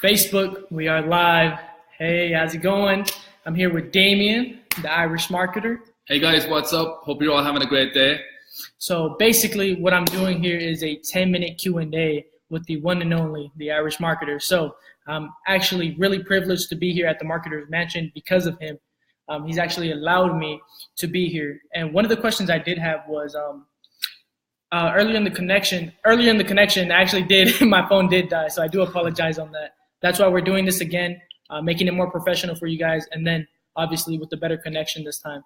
Facebook, we are live. Hey, how's it going? I'm here with Damien, the Irish marketer. Hey guys, what's up? Hope you're all having a great day. So basically what I'm doing here is a 10-minute Q&A with the one and only, the Irish marketer. So I'm actually really privileged to be here at the Marketer's Mansion because of him. He's actually allowed me to be here. And one of the questions I did have was earlier in the connection, actually my phone did die, so I do apologize on that. That's why we're doing this again, making it more professional for you guys, and then obviously with the better connection this time.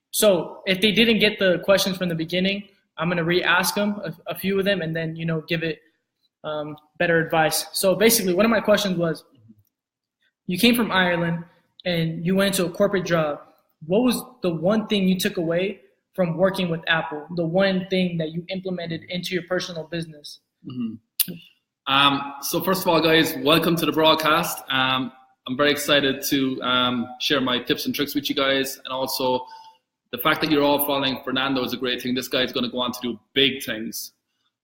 So if they didn't get the questions from the beginning, I'm going to re-ask them, a few of them, and then, give it better advice. So basically, one of my questions was, you came from Ireland and you went into a corporate job. What was the one thing you took away from working with Apple, the one thing that you implemented into your personal business? Mm-hmm. So first of all, guys, welcome to the broadcast. I'm very excited to share my tips and tricks with you guys. And also the fact that you're all following Fernando is a great thing. This guy's going to go on to do big things.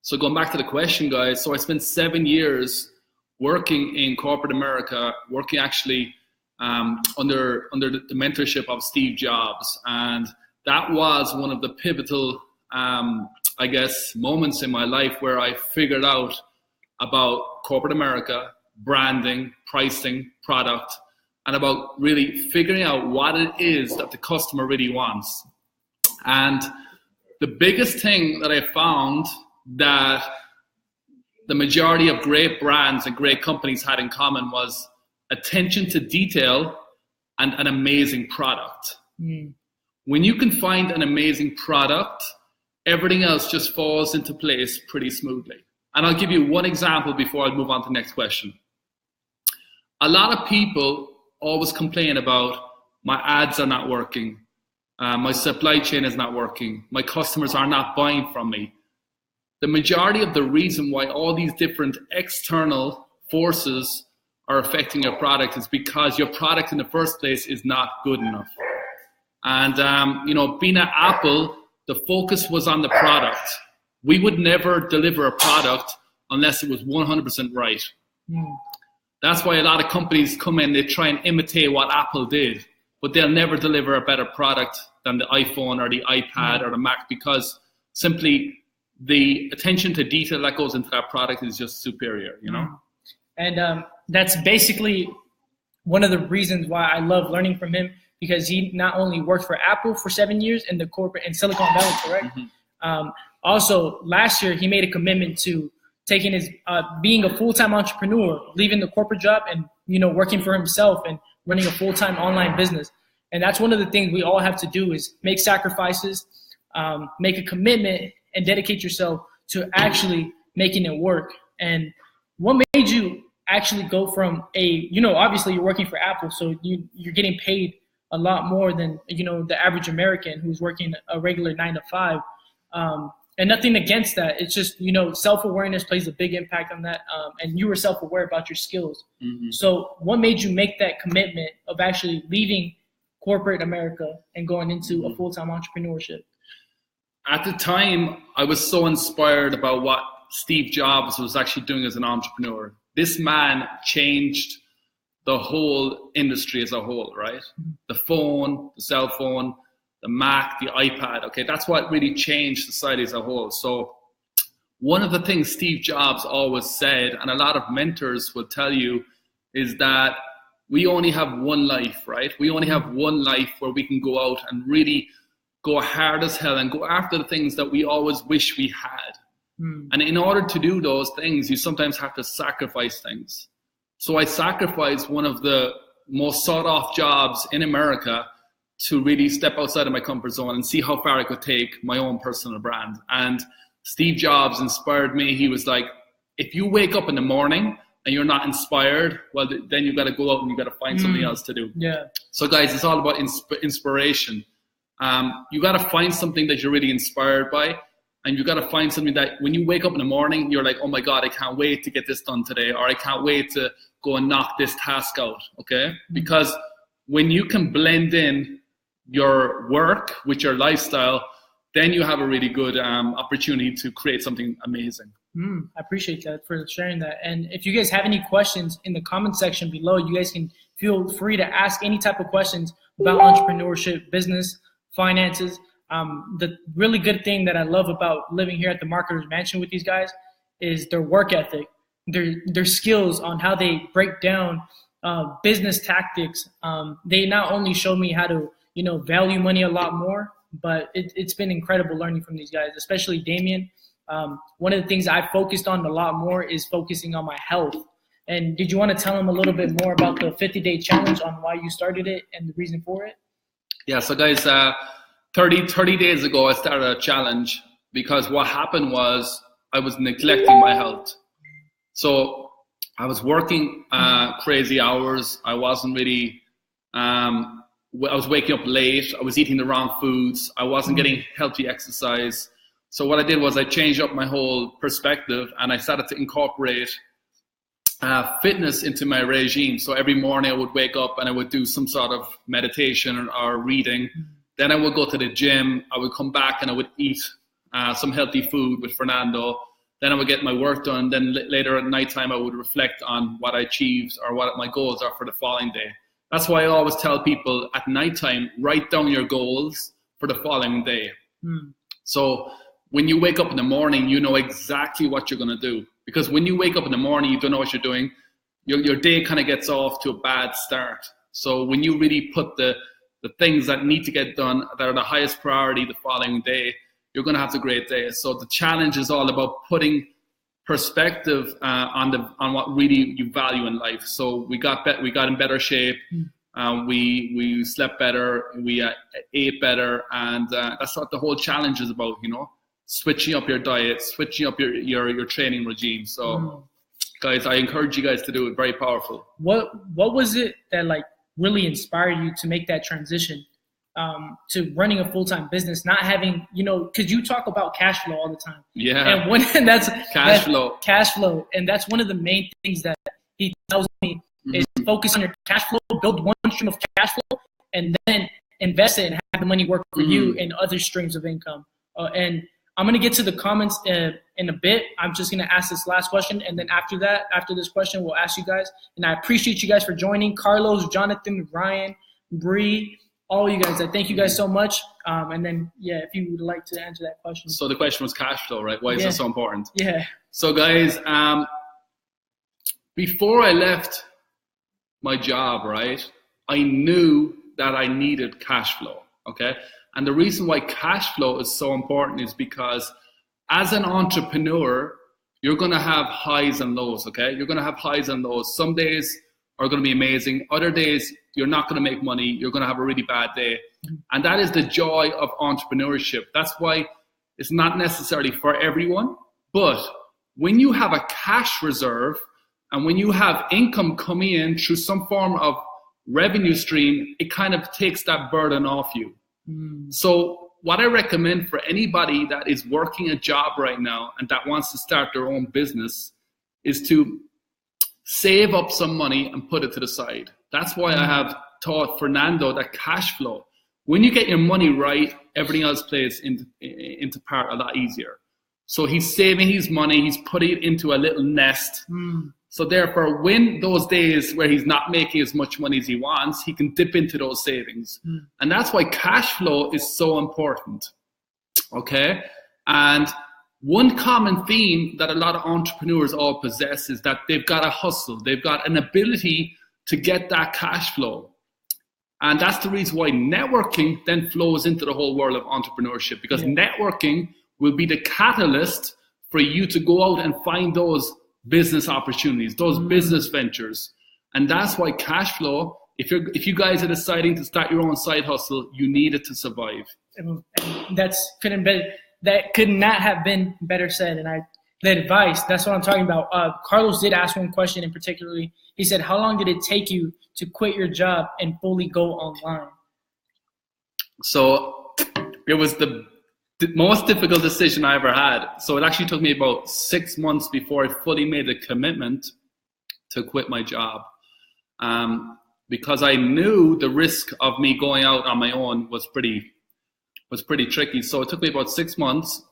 So going back to the question, guys, so I spent 7 years working in corporate America, working actually under the mentorship of Steve Jobs. And that was one of the pivotal, moments in my life where I figured out about corporate America, branding, pricing, product, and about really figuring out what it is that the customer really wants. And the biggest thing that I found that the majority of great brands and great companies had in common was attention to detail and an amazing product. Mm. When you can find an amazing product, everything else just falls into place pretty smoothly. And I'll give you one example before I move on to the next question. A lot of people always complain about my ads are not working, my supply chain is not working, my customers are not buying from me. The majority of the reason why all these different external forces are affecting your product is because your product in the first place is not good enough. And, being at Apple, the focus was on the product. We would never deliver a product unless it was 100% right. Mm. That's why a lot of companies come in, they try and imitate what Apple did, but they'll never deliver a better product than the iPhone or the iPad or the Mac, because simply the attention to detail that goes into that product is just superior, And that's basically one of the reasons why I love learning from him, because he not only worked for Apple for 7 years in the corporate in Silicon Valley, correct? Mm-hmm. Also, last year he made a commitment to taking his being a full-time entrepreneur, leaving the corporate job and working for himself and running a full-time online business. And that's one of the things we all have to do, is make sacrifices, make a commitment, and dedicate yourself to actually making it work. And what made you actually go from obviously you're working for Apple, so you're getting paid a lot more than the average American who's working a regular 9 to 5. And nothing against that. It's just, self-awareness plays a big impact on that. And you were self-aware about your skills. Mm-hmm. So what made you make that commitment of actually leaving corporate America and going into a full-time entrepreneurship? At the time, I was so inspired about what Steve Jobs was actually doing as an entrepreneur. This man changed the whole industry as a whole, right? Mm-hmm. The phone, the cell phone, the Mac, the iPad, okay, that's what really changed society as a whole. So one of the things Steve Jobs always said, and a lot of mentors will tell you, is that we only have one life, right? We only have one life where we can go out and really go hard as hell and go after the things that we always wish we had. Mm. And in order to do those things, you sometimes have to sacrifice things. So I sacrificed one of the most sought off jobs in America to really step outside of my comfort zone and see how far I could take my own personal brand. And Steve Jobs inspired me. He was like, if you wake up in the morning and you're not inspired, well, then you've got to go out and you've got to find something else to do. Yeah. So guys, it's all about inspiration. You got to find something that you're really inspired by. And you got to find something that when you wake up in the morning, you're like, oh my God, I can't wait to get this done today. Or I can't wait to go and knock this task out. Okay. Because when you can blend in your work with your lifestyle, then you have a really good opportunity to create something amazing. I appreciate that for sharing that. And if you guys have any questions in the comment section below, you guys can feel free to ask any type of questions about entrepreneurship, business, finances. The really good thing that I love about living here at the Marketers Mansion with these guys is their work ethic, their skills on how they break down business tactics. They not only show me how to, value money a lot more, but it's been incredible learning from these guys, especially Damien. One of the things I focused on a lot more is focusing on my health. And did you want to tell them a little bit more about the 50-day challenge on why you started it and the reason for it? Yeah, so guys, 30 days ago, I started a challenge because what happened was I was neglecting my health. So I was working crazy hours. I wasn't really, I was waking up late. I was eating the wrong foods. I wasn't getting healthy exercise. So what I did was I changed up my whole perspective and I started to incorporate fitness into my regime. So every morning I would wake up and I would do some sort of meditation or reading. Then I would go to the gym. I would come back and I would eat some healthy food with Fernando. Then I would get my work done. Then later at nighttime, I would reflect on what I achieved or what my goals are for the following day. That's why I always tell people at nighttime, write down your goals for the following day. So when you wake up in the morning, you know exactly what you're going to do. Because when you wake up in the morning, you don't know what you're doing. Your day kind of gets off to a bad start. So when you really put the things that need to get done that are the highest priority the following day, you're going to have a great day. So the challenge is all about putting perspective on what really you value in life. So we got in better shape. We slept better. We ate better, and that's what the whole challenge is about. Switching up your diet, switching up your training regime. So, guys, I encourage you guys to do it. Very powerful. What was it that really inspired you to make that transition to running a full-time business, not having, because you talk about cash flow all the time. Yeah. And that's cash flow. And that's one of the main things that he tells me is focus on your cash flow, build one stream of cash flow, and then invest it and have the money work for you in other streams of income. And I'm going to get to the comments in a bit. I'm just going to ask this last question. And then after this question, we'll ask you guys. And I appreciate you guys for joining. Carlos, Jonathan, Ryan, Bree, all you guys. I thank you guys so much. And then, if you would like to answer that question. So the question was cash flow, right? Why is it so important? Yeah. So guys, before I left my job, right, I knew that I needed cash flow, okay? And the reason why cash flow is so important is because as an entrepreneur, you're going to have highs and lows, okay? You're going to have highs and lows. Some days are going to be amazing. Other days, you're not going to make money. You're going to have a really bad day. And that is the joy of entrepreneurship. That's why it's not necessarily for everyone. But when you have a cash reserve and when you have income coming in through some form of revenue stream, it kind of takes that burden off you. So what I recommend for anybody that is working a job right now and that wants to start their own business is to save up some money and put it to the side. That's why I have taught Fernando that cash flow. When you get your money right, everything else plays into part a lot easier. So he's saving his money, he's putting it into a little nest. So therefore, when those days where he's not making as much money as he wants, he can dip into those savings. And that's why cash flow is so important, okay? And one common theme that a lot of entrepreneurs all possess is that they've got a hustle. They've got an ability to get that cash flow. And that's the reason why networking then flows into the whole world of entrepreneurship, because networking will be the catalyst for you to go out and find those business opportunities, those business ventures. And that's why cash flow, if you guys are deciding to start your own side hustle, you need it to survive. That could not have been better said. And the advice, that's what I'm talking about. Carlos did ask one question in particularly. He said, how long did it take you to quit your job and fully go online? So it was the most difficult decision I ever had. So it actually took me about 6 months before I fully made the commitment to quit my job, because I knew the risk of me going out on my own was pretty tricky. So it took me about 6 months.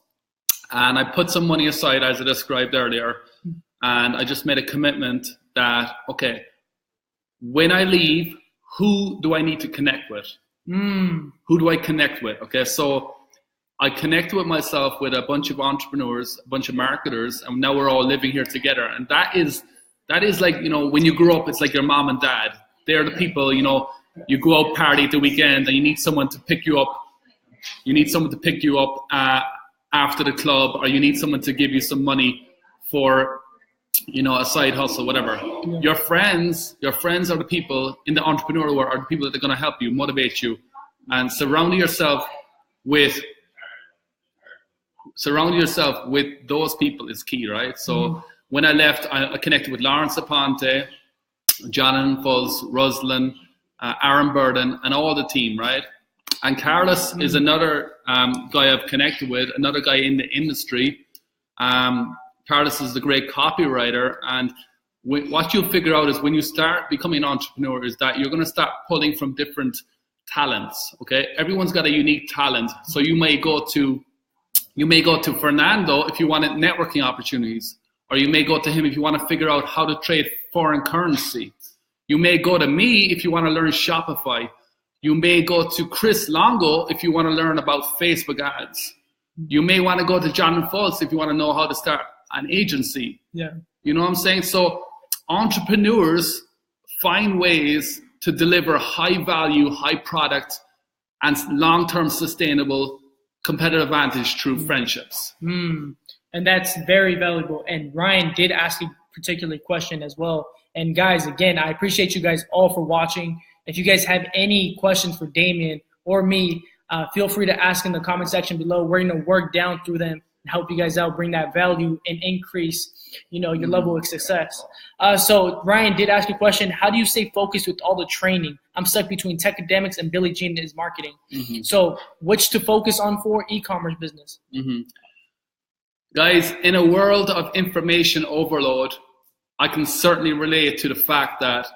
And I put some money aside, as I described earlier, and I just made a commitment that, okay, when I leave, who do I need to connect with? Who do I connect with? Okay, so I connect with myself with a bunch of entrepreneurs, a bunch of marketers, and now we're all living here together. And that is like, you know, when you grow up, it's like your mom and dad. They're the people, you know, you go out party at the weekend and you need someone to pick you up. You need someone to pick you up after the club, or you need someone to give you some money for, you know, a side hustle, whatever. Yeah. Your friends are the people in the entrepreneurial world, are the people that are going to help you, motivate you, and surrounding yourself with those people is key, right? So when I left, I connected with Lawrence Aponte, Jonathan Fulls, Ruslan, Aaron Burden, and all the team, right? And Carlos is another guy I've connected with, another guy in the industry. Carlos is the great copywriter, and what you'll figure out is when you start becoming an entrepreneur is that you're going to start pulling from different talents. Okay, everyone's got a unique talent, so you may go to Fernando if you wanted networking opportunities, or you may go to him if you want to figure out how to trade foreign currency. You may go to me if you want to learn Shopify. You may go to Chris Longo if you want to learn about Facebook ads. You may want to go to Jonathan Fultz if you want to know how to start an agency. Yeah. You know what I'm saying? So entrepreneurs find ways to deliver high value, high product, and long-term sustainable competitive advantage through friendships. And that's very valuable. And Ryan did ask a particular question as well. And guys, again, I appreciate you guys all for watching. If you guys have any questions for Damien or me, feel free to ask in the comment section below. We're going to work down through them and help you guys out, bring that value and increase, you know, your level of success. So Ryan did ask a question. How do you stay focused with all the training? I'm stuck between tech academics and Billie Jean is marketing. So which to focus on for e-commerce business? Guys, in a world of information overload, I can certainly relate to the fact that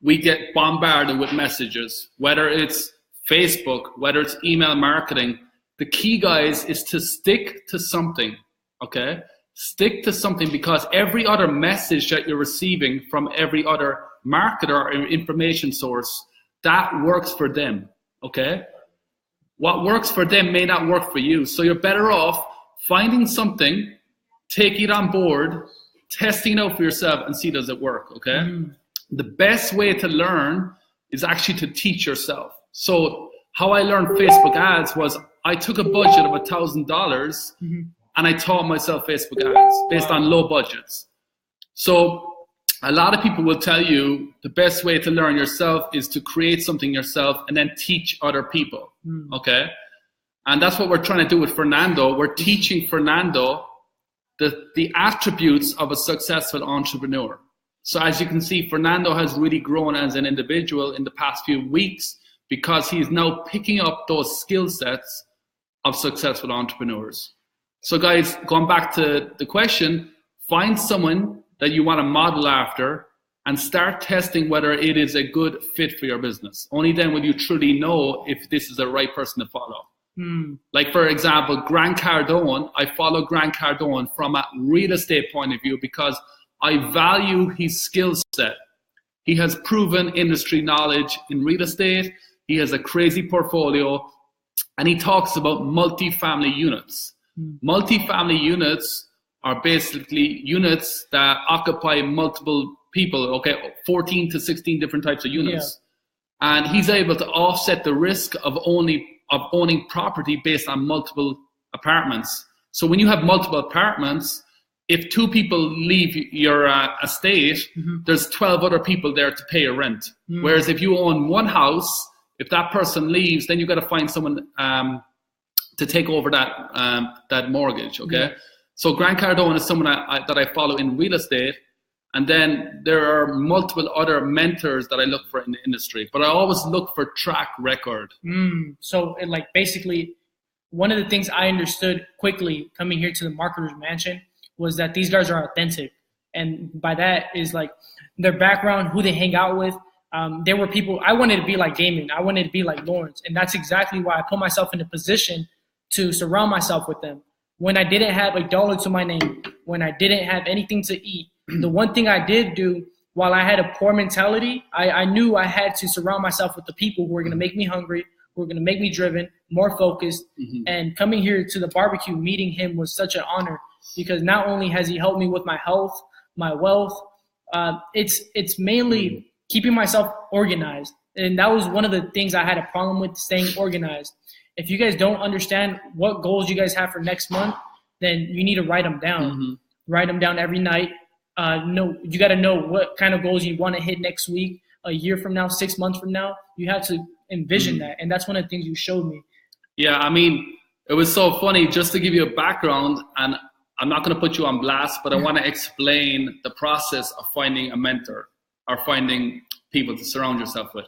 we get bombarded with messages, whether it's Facebook, whether it's email marketing. The key, guys, is to stick to something, okay? Stick to something, because every other message that you're receiving from every other marketer or information source, that works for them, okay? What works for them may not work for you. So you're better off finding something, taking it on board, testing it out for yourself, and see does it work, okay? The best way to learn is actually to teach yourself. So how I learned Facebook ads was I took a budget of $1,000 and I taught myself Facebook ads based on low budgets. So a lot of people will tell you the best way to learn yourself is to create something yourself and then teach other people, okay? And that's what we're trying to do with Fernando. We're teaching Fernando the attributes of a successful entrepreneur. So as you can see, Fernando has really grown as an individual in the past few weeks because he's now picking up those skill sets of successful entrepreneurs. So guys, going back to the question, find someone that you want to model after and start testing whether it is a good fit for your business. Only then will you truly know if this is the right person to follow. Like, for example, Grant Cardone, I follow Grant Cardone from a real estate point of view because I value his skill set. He has proven industry knowledge in real estate. He has a crazy portfolio, and he talks about multifamily units. Multifamily units are basically units that occupy multiple people, okay, 14 to 16 different types of units. And he's able to offset the risk of owning property based on multiple apartments. So when you have multiple apartments, if 2 people leave your estate, there's 12 other people there to pay your rent. Whereas if you own one house, if that person leaves, then you've got to find someone to take over that mortgage, okay? So Grant Cardone is someone that I follow in real estate. And then there are multiple other mentors that I look for in the industry, but I always look for track record. So like basically one of the things I understood quickly coming here to the Marketer's Mansion was that these guys are authentic. And by that is like their background, who they hang out with. There were people, I wanted to be like Damien. I wanted to be like Lawrence. And that's exactly why I put myself in a position to surround myself with them. when I didn't have $1 to my name, when I didn't have anything to eat, the one thing I did do while I had a poor mentality, I knew I had to surround myself with the people who were going to make me hungry, who were going to make me driven, more focused. And coming here to the barbecue, meeting him was such an honor because not only has he helped me with my health, my wealth, it's mainly keeping myself organized. And that was one of the things I had a problem with, staying organized. If you guys don't understand what goals you guys have for next month, then you need to write them down. Write them down every night. You got to know what kind of goals you want to hit next week, a year from now, 6 months from now. You have to envision that. And that's one of the things you showed me. Yeah, I mean, it was so funny. Just to give you a background, and I'm not going to put you on blast, but I want to explain the process of finding a mentor or finding people to surround yourself with.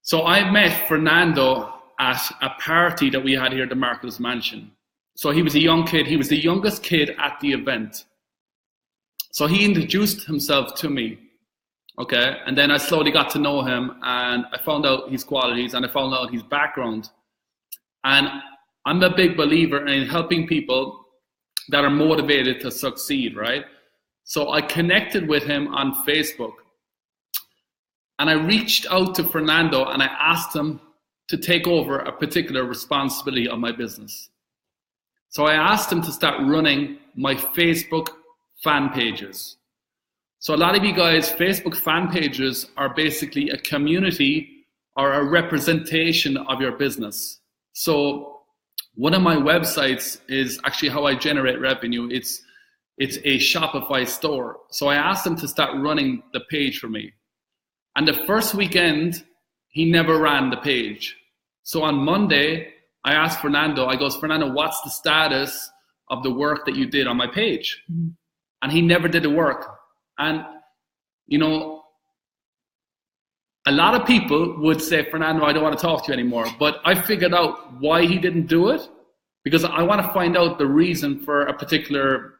So I met Fernando at a party that we had here at the Marcus Mansion. So he was a young kid. He was the youngest kid at the event. So he introduced himself to me, okay? And then I slowly got to know him, and I found out his qualities, and I found out his background. And I'm a big believer in helping people that are motivated to succeed, right? So I connected with him on Facebook, and I reached out to Fernando, and I asked him to take over a particular responsibility of my business. So I asked him to start running my Facebook fan pages. So a lot of you guys, Facebook fan pages are basically a community or a representation of your business. So one of my websites is actually how I generate revenue. It's a Shopify store. So I asked him to start running the page for me. And the first weekend, he never ran the page. So on Monday, I asked Fernando, Fernando, what's the status of the work that you did on my page? And he never did the work. And, you know, a lot of people would say, Fernando, I don't want to talk to you anymore. But I figured out why he didn't do it, because I want to find out the reason for a particular,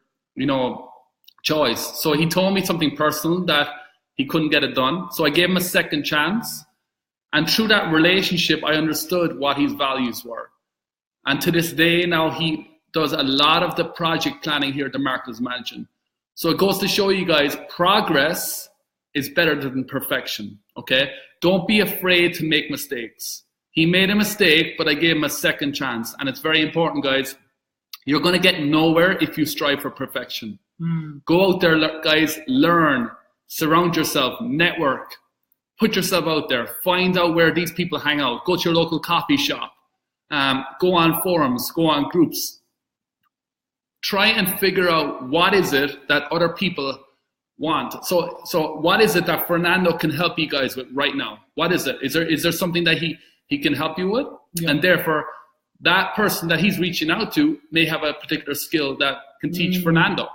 choice. So he told me something personal that he couldn't get it done. So I gave him a second chance. And through that relationship, I understood what his values were. And to this day now, he does a lot of the project planning here at the Marcus Mansion. So it goes to show you guys, progress is better than perfection, okay? Don't be afraid to make mistakes. He made a mistake, but I gave him a second chance. And it's very important, guys. You're going to get nowhere if you strive for perfection. Go out there, guys, learn, surround yourself, network, put yourself out there, find out where these people hang out, go to your local coffee shop, go on forums, go on groups. Try and figure out what is it that other people want. So what is it that Fernando can help you guys with right now? What is it? Is there something that he can help you with? Yeah. And therefore, that person that he's reaching out to may have a particular skill that can teach Fernando.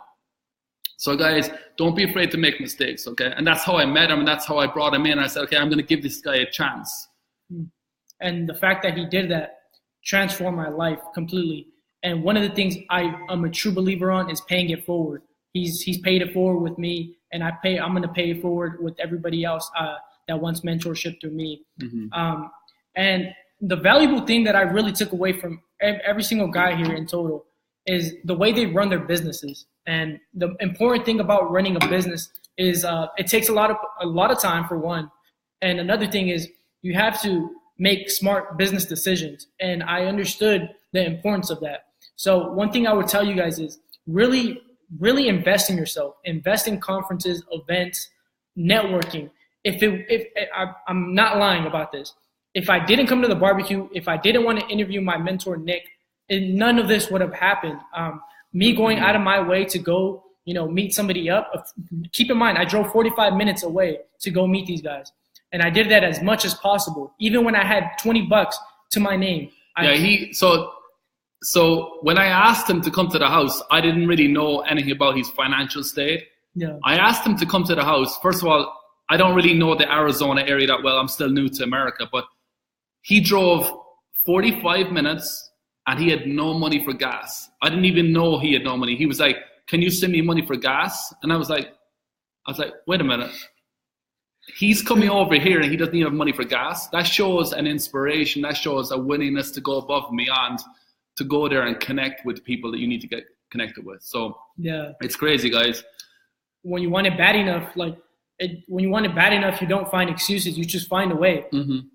So guys, don't be afraid to make mistakes, okay? And that's how I met him, and that's how I brought him in. I said, okay, I'm going to give this guy a chance. And the fact that he did that transformed my life completely. And one of the things I'm a true believer on is paying it forward. He's paid it forward with me, and I'm going to pay it forward with everybody else that wants mentorship through me. And the valuable thing that I really took away from every single guy here in total is the way they run their businesses. And the important thing about running a business is it takes a lot of time, for one. And another thing is you have to make smart business decisions. And I understood the importance of that. So one thing I would tell you guys is really, really invest in yourself. Invest in conferences, events, networking. I'm not lying about this. If I didn't come to the barbecue, if I didn't want to interview my mentor, Nick, none of this would have happened. Me going out of my way to go, meet somebody up. Keep in mind, I drove 45 minutes away to go meet these guys. And I did that as much as possible. Even when I had $20 to my name. So when I asked him to come to the house, I didn't really know anything about his financial state. Yeah. I asked him to come to the house. First of all, I don't really know the Arizona area that well. I'm still new to America. But he drove 45 minutes. And he had no money for gas. I didn't even know he had no money. He was like, can you send me money for gas? And I was like, wait a minute. He's coming over here and he doesn't even have money for gas. That shows an inspiration. That shows a willingness to go above and beyond to go there and connect with people that you need to get connected with. So yeah, it's crazy, guys. When you want it bad enough, you don't find excuses. You just find a way.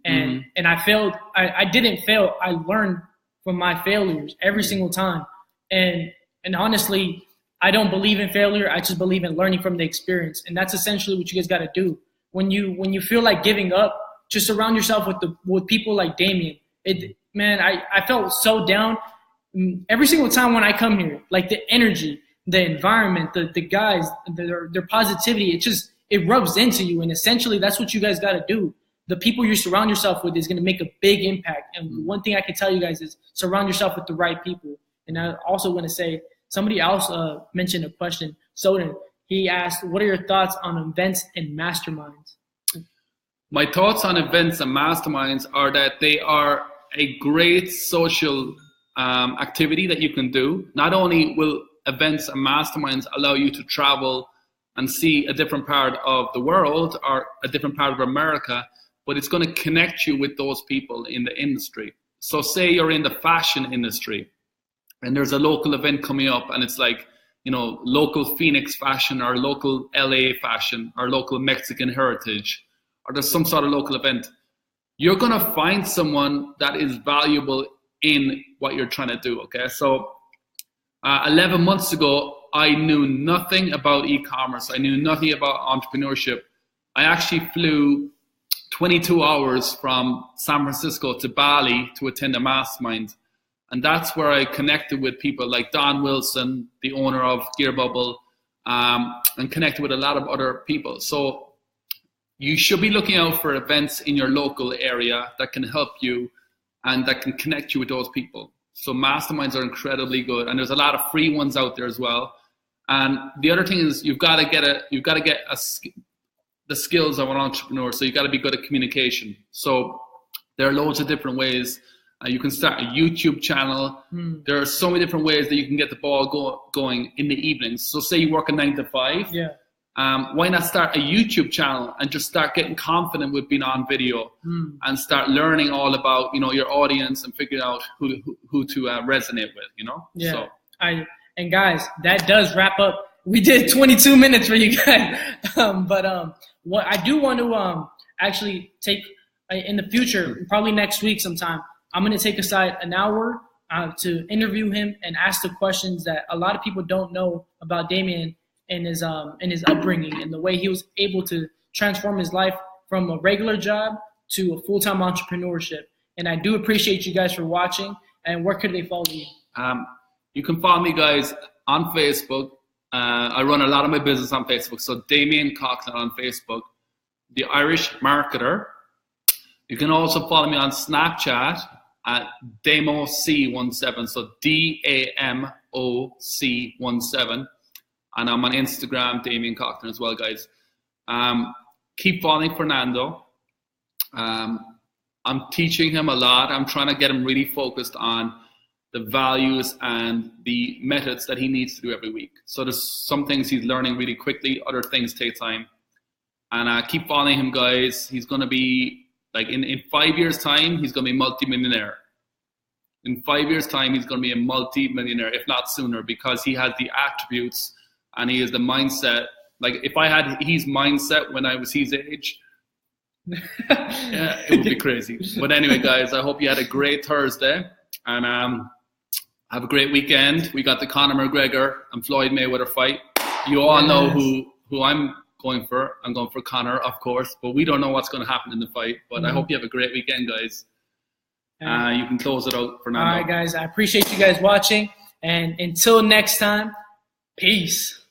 And I failed. I didn't fail. I learned from my failures every single time. And honestly, I don't believe in failure. I just believe in learning from the experience. And that's essentially what you guys got to do. When you feel like giving up, just surround yourself with people like Damien. I felt so down every single time when I come here. Like the energy, the environment, the guys, their positivity, it rubs into you. And essentially that's what you guys got to do. The people you surround yourself with is going to make a big impact. And one thing I can tell you guys is surround yourself with the right people. And I also want to say, somebody else mentioned a question. Soden, he asked, what are your thoughts on events and masterminds? My thoughts on events and masterminds are that they are a great social activity that you can do. Not only will events and masterminds allow you to travel and see a different part of the world or a different part of America, but it's going to connect you with those people in the industry. So say you're in the fashion industry and there's a local event coming up and it's like, local Phoenix fashion or local LA fashion or local Mexican heritage, or there's some sort of local event. You're going to find someone that is valuable in what you're trying to do, okay? So 11 months ago, I knew nothing about e-commerce. I knew nothing about entrepreneurship. I actually flew 22 hours from San Francisco to Bali to attend a mastermind. And that's where I connected with people like Don Wilson, the owner of Gear Bubble, and connected with a lot of other people. So you should be looking out for events in your local area that can help you and that can connect you with those people. So masterminds are incredibly good, and there's a lot of free ones out there as well. And the other thing is you've got to get the skills of an entrepreneur. So you've got to be good at communication. So there are loads of different ways. You can start a YouTube channel. There are so many different ways that you can get the ball going in the evenings. So say you work a 9 to 5. Yeah. Why not start a YouTube channel and just start getting confident with being on video and start learning all about, your audience and figuring out who to resonate with, Yeah. So. And guys, that does wrap up. We did 22 minutes for you guys. But what I do want to actually take in the future, probably next week sometime, I'm going to take aside an hour to interview him and ask the questions that a lot of people don't know about Damien and his upbringing and the way he was able to transform his life from a regular job to a full-time entrepreneurship. And I do appreciate you guys for watching. And where could they follow you? You can follow me, guys, on Facebook. I run a lot of my business on Facebook. So Damien Coughlan on Facebook, The Irish Marketer. You can also follow me on Snapchat at DamoC17. So DAMOC17. And I'm on Instagram, Damien Coughlan as well, guys. Keep following Fernando. I'm teaching him a lot. I'm trying to get him really focused on the values and the methods that he needs to do every week. So there's some things he's learning really quickly. Other things take time. And keep following him, guys. He's going to be, like, in 5 years' time, he's going to be multi-millionaire. In 5 years' time, he's going to be a multi-millionaire, if not sooner, because he has the attributes and he has the mindset. Like, if I had his mindset when I was his age, yeah, it would be crazy. But anyway, guys, I hope you had a great Thursday. And have a great weekend. We got the Conor McGregor and Floyd Mayweather fight. You all know who I'm going for. I'm going for Conor, of course. But we don't know what's going to happen in the fight. But I hope you have a great weekend, guys. You can close it out for now. All right, guys. I appreciate you guys watching. And until next time, peace.